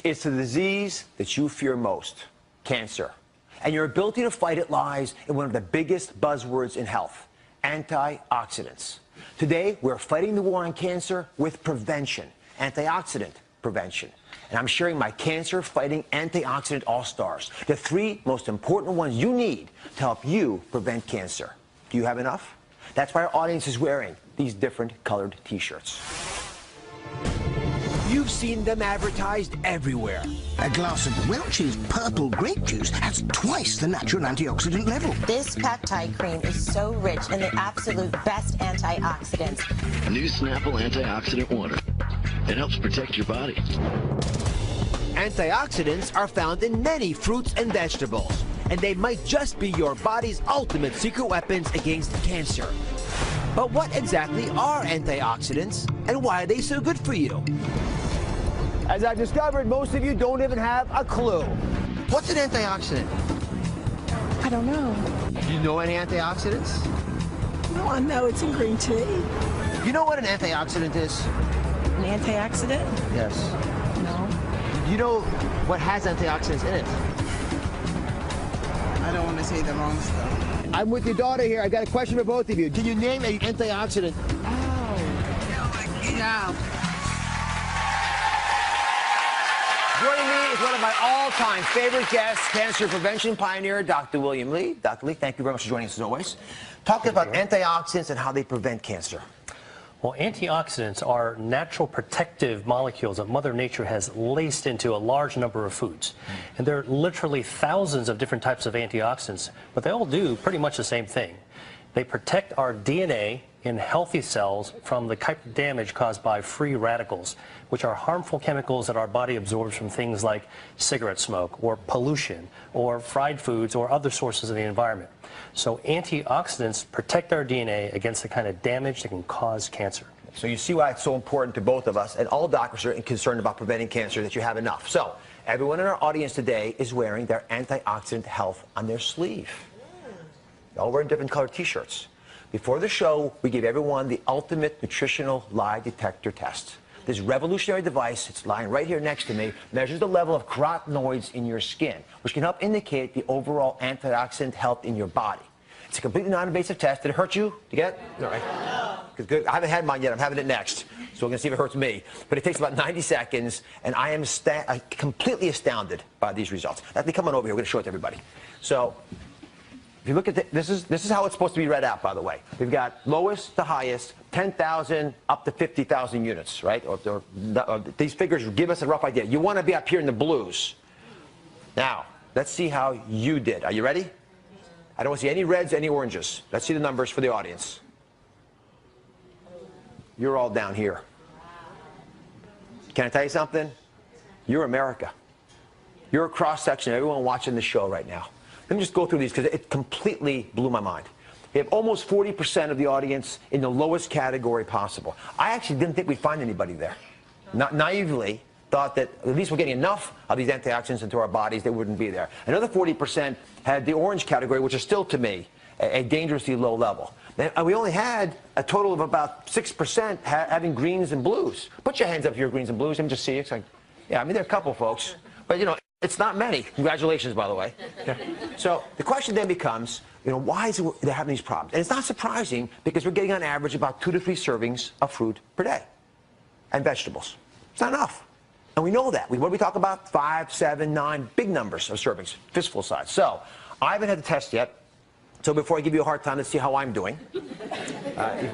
It's the disease that you fear most, cancer. And your ability to fight it lies in one of the biggest buzzwords in health, antioxidants. Today, we're fighting the war on cancer with prevention, antioxidant prevention. And I'm sharing my cancer-fighting antioxidant all-stars, the 3 most important ones you need to help you prevent cancer. Do you have enough? That's why our audience is wearing these different colored T-shirts. You've seen them advertised everywhere. A glass of Welch's purple grape juice has twice the natural antioxidant level. This peptide cream is so rich in the absolute best antioxidants. New Snapple Antioxidant Water. It helps protect your body. Antioxidants are found in many fruits and vegetables, and they might just be your body's ultimate secret weapons against cancer. But what exactly are antioxidants, and why are they so good for you? As I've discovered, most of you don't even have a clue. What's an antioxidant? I don't know. Do you know any antioxidants? No, I know it's in green tea. You know what an antioxidant is? An antioxidant? Yes. No. You know what has antioxidants in it? I don't want to say the wrong stuff. I'm with your daughter here. I got a question for both of you. Can you name an antioxidant? Oh. No. Joining me is one of my all-time favorite guests, cancer prevention pioneer, Dr. William Lee. Dr. Lee, thank you very much for joining us as always. Talk about antioxidants and how they prevent cancer. Well, antioxidants are natural protective molecules that Mother Nature has laced into a large number of foods. And there are literally thousands of different types of antioxidants, but they all do pretty much the same thing. They protect our DNA in healthy cells from the type of damage caused by free radicals, which are harmful chemicals that our body absorbs from things like cigarette smoke or pollution or fried foods or other sources of the environment. So antioxidants protect our DNA against the kind of damage that can cause cancer. So you see why it's so important to both of us, and all doctors are concerned about preventing cancer, that you have enough. So everyone in our audience today is wearing their antioxidant health on their sleeve. They're all wearing different colored T-shirts. Before the show, we gave everyone the ultimate nutritional lie detector test. This revolutionary device, it's lying right here next to me, measures the level of carotenoids in your skin, which can help indicate the overall antioxidant health in your body. It's a completely non-invasive test. Did it hurt you? Did you get it? All right. Good. I haven't had mine yet. I'm having it next. So we're going to see if it hurts me. But it takes about 90 seconds, and I am completely astounded by these results. Now, come on over here. We're going to show it to everybody. So if you look at this is how it's supposed to be read out, by the way. We've got lowest to highest, 10,000 up to 50,000 units, right? These figures give us a rough idea. You want to be up here in the blues. Now, let's see how you did. Are you ready? I don't want to see any reds, any oranges. Let's see the numbers for the audience. You're all down here. Can I tell you something? You're America. You're a cross-section of everyone watching the show right now. Let me just go through these because it completely blew my mind. We have almost 40% of the audience in the lowest category possible. I actually didn't think we'd find anybody there. Naively thought that at least we're getting enough of these antioxidants into our bodies, they wouldn't be there. Another 40% had the orange category, which is still, to me, a dangerously low level. And we only had a total of about 6% having greens and blues. Put your hands up if you're greens and blues. Let me just see. It's like, yeah, I mean, there are a couple folks. But, you know, it's not many. Congratulations, by the way. So the question then becomes, you know, why is it they're having these problems? And it's not surprising because we're getting on average about 2 to 3 servings of fruit per day and vegetables. It's not enough. And we know that. What do we talk about? 5, 7, 9, big numbers of servings, fistful size. So I haven't had the test yet. So before I give you a hard time, let's see how I'm doing.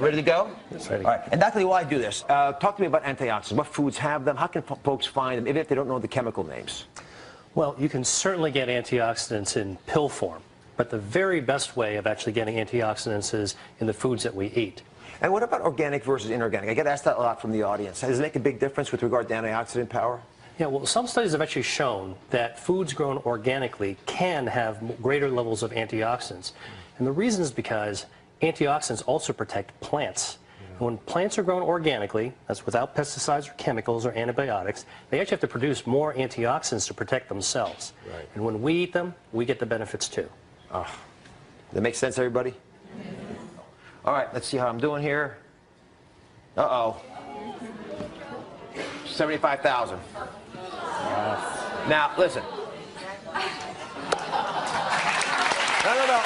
Ready to go? Yes, ready. All right. And that's why I do this. Talk to me about antioxidants. What foods have them? How can folks find them, even if they don't know the chemical names? Well, you can certainly get antioxidants in pill form, but the very best way of actually getting antioxidants is in the foods that we eat. And what about organic versus inorganic? I get asked that a lot from the audience. Does it make a big difference with regard to antioxidant power? Yeah, well, some studies have actually shown that foods grown organically can have greater levels of antioxidants. And the reason is because antioxidants also protect plants. And when plants are grown organically, that's without pesticides or chemicals or antibiotics, they actually have to produce more antioxidants to protect themselves. Right. And when we eat them, we get the benefits too. Does that make sense, everybody? All right, let's see how I'm doing here. Uh-oh. 75,000. Now, listen. No.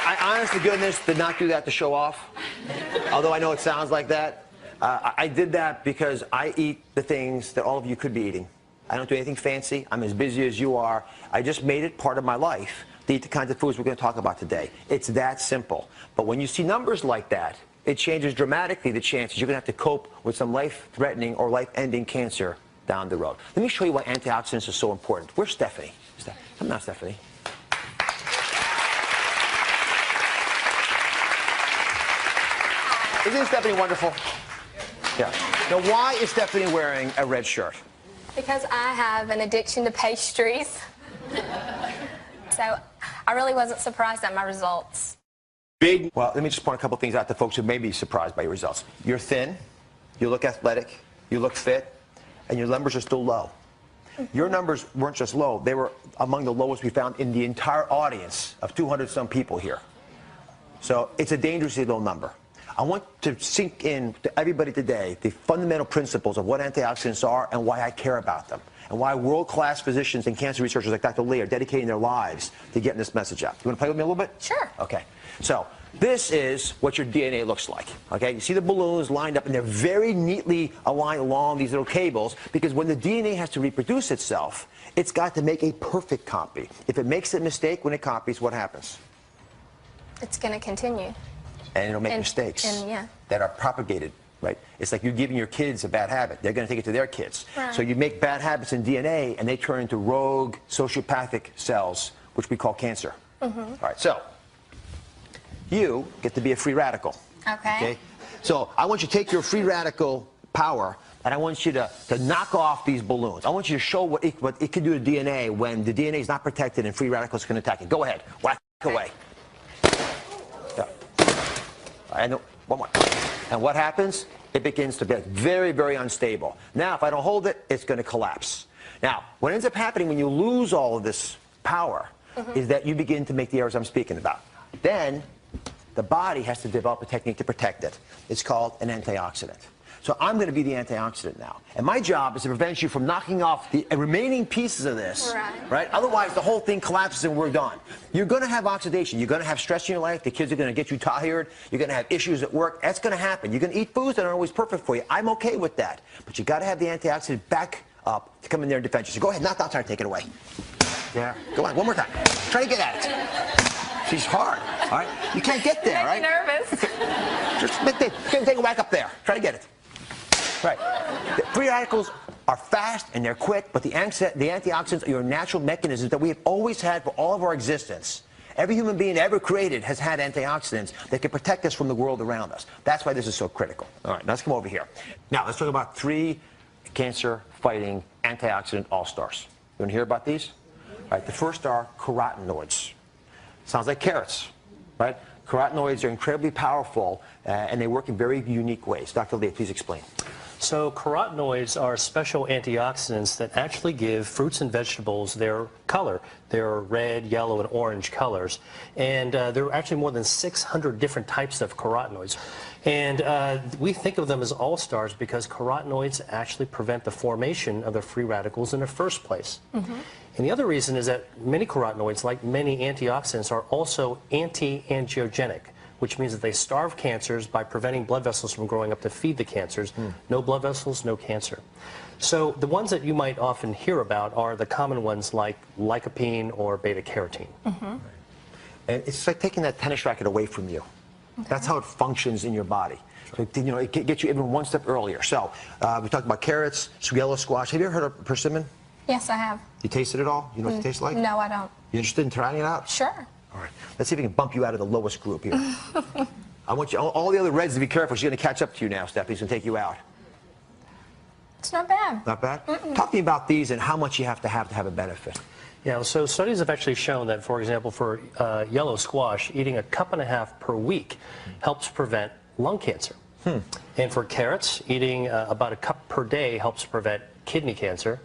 I honest to goodness did not do that to show off, although I know it sounds like that. I did that because I eat the things that all of you could be eating. I don't do anything fancy. I'm as busy as you are. I just made it part of my life to eat the kinds of foods we're going to talk about today. It's that simple. But when you see numbers like that, it changes dramatically the chances you're going to have to cope with some life-threatening or life-ending cancer down the road. Let me show you why antioxidants are so important. Where's Stephanie? Come now, Stephanie. Isn't Stephanie wonderful? Yeah. Now, why is Stephanie wearing a red shirt? Because I have an addiction to pastries. So I really wasn't surprised at my results. Well, let me just point a couple things out to folks who may be surprised by your results. You're thin, you look athletic, you look fit, and your numbers are still low. Your numbers weren't just low, they were among the lowest we found in the entire audience of 200-some people here. So it's a dangerously low number. I want to sink in to everybody today the fundamental principles of what antioxidants are and why I care about them, and why world-class physicians and cancer researchers like Dr. Lee are dedicating their lives to getting this message out. You want to play with me a little bit? Sure. Okay. So this is what your DNA looks like. Okay. You see the balloons lined up, and they're very neatly aligned along these little cables, because when the DNA has to reproduce itself, it's got to make a perfect copy. If it makes a mistake when it copies, what happens? It's going to continue. And it'll make mistakes that are propagated, right? It's like you're giving your kids a bad habit. They're going to take it to their kids. Right. So you make bad habits in DNA, and they turn into rogue sociopathic cells, which we call cancer. All right, so you get to be a free radical. Okay. So I want you to take your free radical power, and I want you to knock off these balloons. I want you to show what it can do to DNA when the DNA is not protected and free radicals can attack it. Go ahead. Whack away. And one more. And what happens? It begins to get very, very unstable. Now, if I don't hold it, it's going to collapse. Now, what ends up happening when you lose all of this power is that you begin to make the errors I'm speaking about. Then, the body has to develop a technique to protect it. It's called an antioxidant. So I'm going to be the antioxidant now. And my job is to prevent you from knocking off the remaining pieces of this. Right? Otherwise, the whole thing collapses and we're done. You're going to have oxidation. You're going to have stress in your life. The kids are going to get you tired. You're going to have issues at work. That's going to happen. You're going to eat foods that aren't always perfect for you. I'm okay with that. But you got to have the antioxidant back up to come in there and defend you. So go ahead, knock down, try to take it away. There. Go on, one more time. Try to get at it. She's hard. All right? You can't get there, right? Nervous. Just take a whack up there. Try to get it. Right. The free radicals are fast and they're quick, but the antioxidants are your natural mechanisms that we have always had for all of our existence. Every human being ever created has had antioxidants that can protect us from the world around us. That's why this is so critical. All right, now let's come over here. Now, let's talk about 3 cancer-fighting antioxidant all-stars. You want to hear about these? All right, the first are carotenoids. Sounds like carrots, right? Carotenoids are incredibly powerful, and they work in very unique ways. Dr. Lee, please explain. So carotenoids are special antioxidants that actually give fruits and vegetables their color. They're red, yellow, and orange colors. And there are actually more than 600 different types of carotenoids. And we think of them as all-stars because carotenoids actually prevent the formation of the free radicals in the first place. And the other reason is that many carotenoids, like many antioxidants, are also anti-angiogenic, which means that they starve cancers by preventing blood vessels from growing up to feed the cancers. No blood vessels, no cancer. So the ones that you might often hear about are the common ones like lycopene or beta-carotene. And it's like taking that tennis racket away from you. That's how it functions in your body. So, you know, it gets you even one step earlier. So we talked about carrots, yellow squash. Have you ever heard of persimmon? Yes, I have. You tasted it all? You know what it tastes like? No, I don't. You interested in trying it out? Sure. All right. Let's see if we can bump you out of the lowest group here. I want you, all the other reds to be careful. She's going to catch up to you now, Steph. He's going to take you out. It's not bad. Not bad? Talk to me about these and how much you have to have a benefit. Yeah, so studies have actually shown that, for example, for yellow squash, eating 1.5 cups per week helps prevent lung cancer. And for carrots, eating about 1 cup per day helps prevent kidney cancer.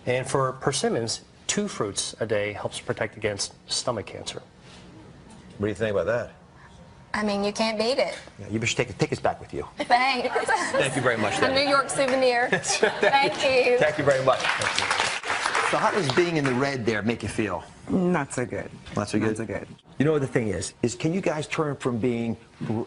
And for persimmons, 2 fruits a day helps protect against stomach cancer. What do you think about that? I mean, you can't beat it. Yeah, you should take us back with you. Thanks. Thank you very much, A Debbie. New York souvenir. Thank you. Thank you very much. So how does being in the red there make you feel? Not so good. Not so good? Not so good. You know what the thing is can you guys turn from being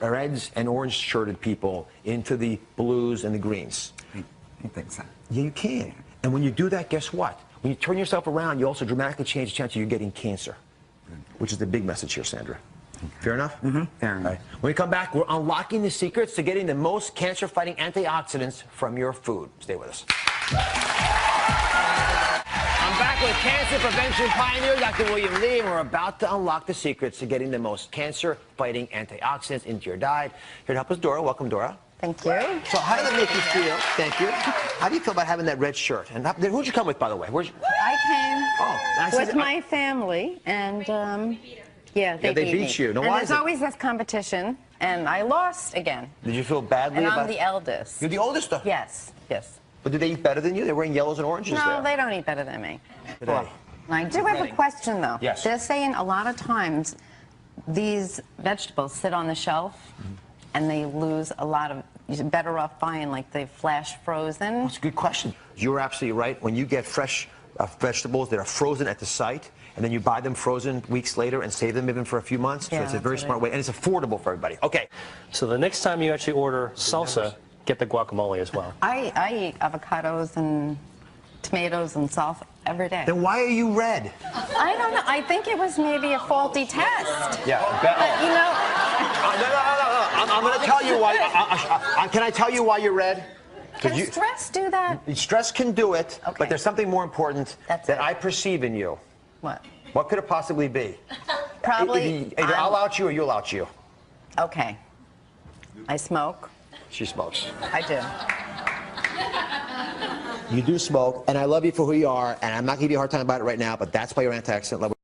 reds and orange shirted people into the blues and the greens? I think so. Yeah, you can. And when you do that, guess what? When you turn yourself around, you also dramatically change the chance of you getting cancer, which is the big message here, Sandra. Fair enough? Mm-hmm. Fair enough. Right. When we come back, we're unlocking the secrets to getting the most cancer-fighting antioxidants from your food. Stay with us. I'm back with cancer prevention pioneer, Dr. William Lee, and we're about to unlock the secrets to getting the most cancer-fighting antioxidants into your diet. Here to help us, Dora. Welcome, Dora. Thank you. So how does it make you feel? Thank you. How do you feel about having that red shirt? And who'd you come with, by the way? I came with my family, and yeah, they beat you. No, and why there's is it? always this competition, and I lost again. Did you feel badly And about I'm the eldest. You're the oldest? Yes, yes. But do they eat better than you? They're wearing yellows and oranges No, there. they don't eat better than me. Today. I do have a question, though. Yes. They're saying a lot of times these vegetables sit on the shelf, and they lose a lot of. You're better off buying like the flash frozen. That's a good question. You're absolutely right. When you get fresh vegetables that are frozen at the site, and then you buy them frozen weeks later and save them even for a few months, so it's a very smart way, and it's affordable for everybody. Okay. So the next time you actually order salsa, get the guacamole as well. I eat avocados and tomatoes and salsa every day. Then why are you red? I don't know. I think it was maybe a faulty test. Yeah. You know. No. I'm going to tell you why. Can I tell you why you're red? Can stress do that? Stress can do it, Okay. but there's something more important That's that it. I perceive in you. What? What could it possibly be? Probably. Either I'll out you or you'll out you. Okay. I smoke. She smokes. I do. You do smoke, and I love you for who you are, and I'm not going to give you a hard time about it right now, but that's why your antioxidant level